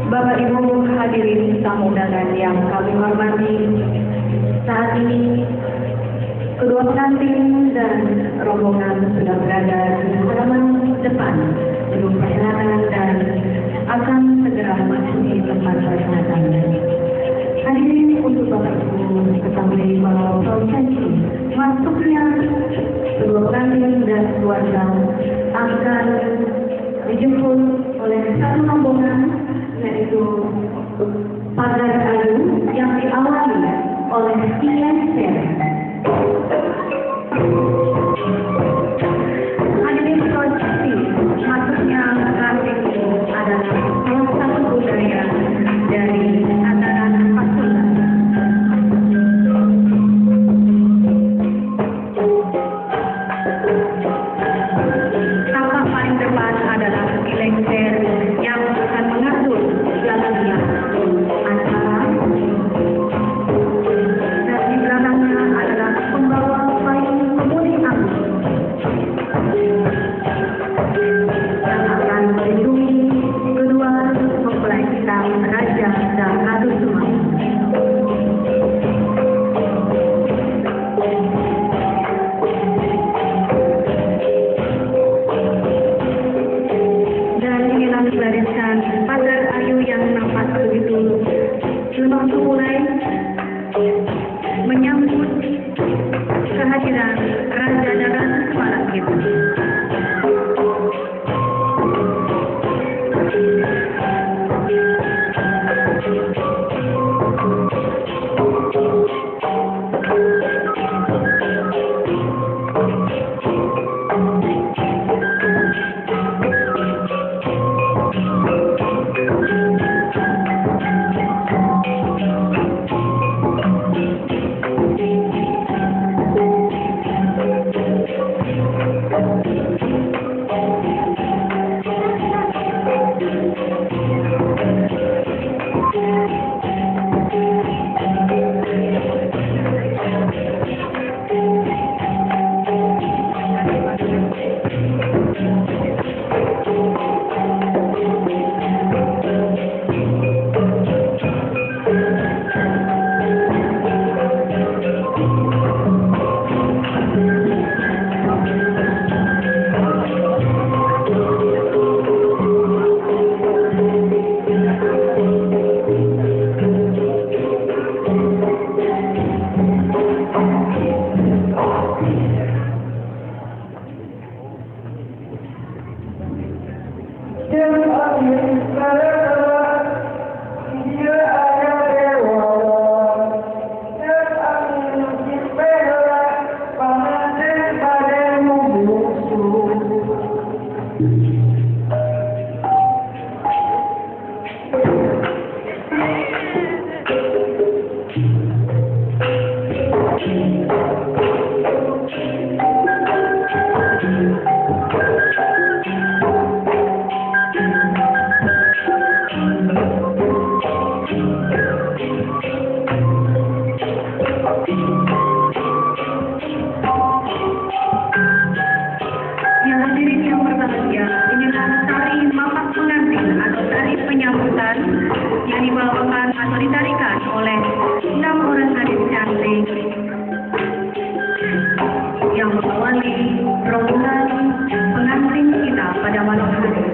Bapak Ibu hadirin tamu undangan yang kami hormati, saat ini kedua pengantin dan rombongan sudah berada di halaman depan gedung perhelatan dan akan segera memasuki tempat perhelatan. Hadirin, untuk Bapak Ibu ketahui bahwa prosesi masuknya kedua pengantin dan keluarga akan dijemput oleh satu rombongan, yaitu pagar ayu yang diawali oleh Ilenser. Hadirin, prosesi masuknya pengantin itu adalah salah satu budaya dari Nataran Pasundan. Tampak paling depan adalah Ilenser yang akan mengatur jalannya acara, dan di belakangnya adalah pembawa payung pemudi api yang akan melindungi kedua mempelai kita, Raja dan Ratu Sumai. Dan inilah barisan pagar ayu yang nampak begitu langsung mulai menyambut kehadiran Raja dan Ratu Semalam kita. Yang dibawakan atau ditarikan oleh 6 orang gadis cantik yang mengawali rombongan pengantin kita pada malam hari.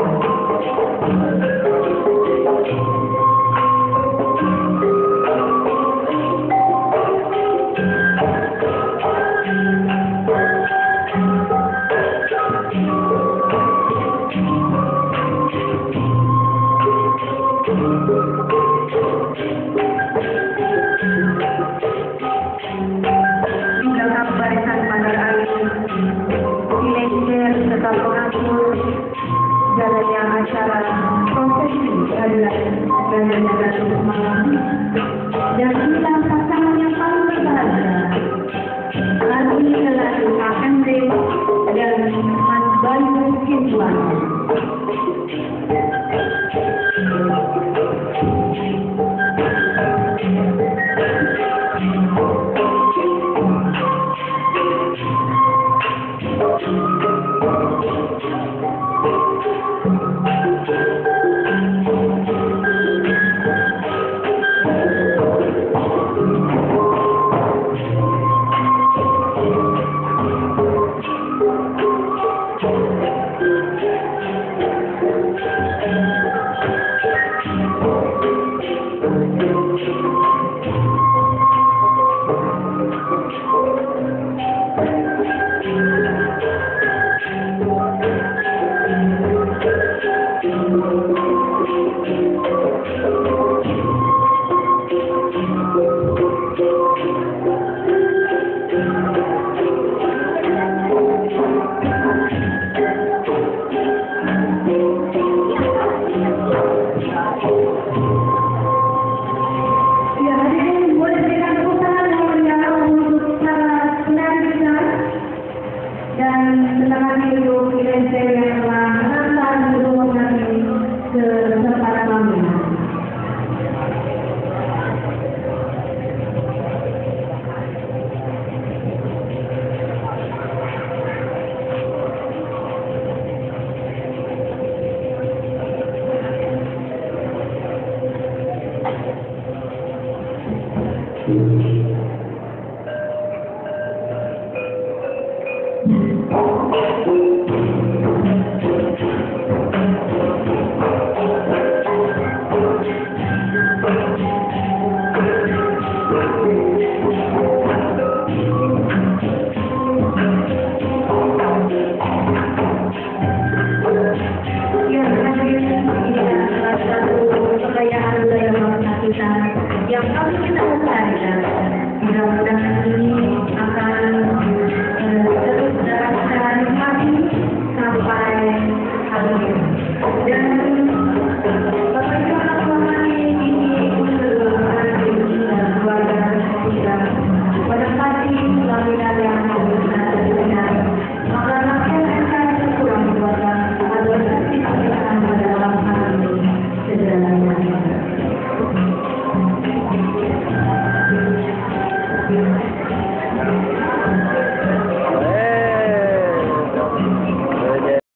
Jalannya acara prosesi adalah Raja dan Ratu Semalam, dan inilah pasangan yang paling berbahagia, lagi lelaki KMD dan dan mungkin Tuhan. Thank you.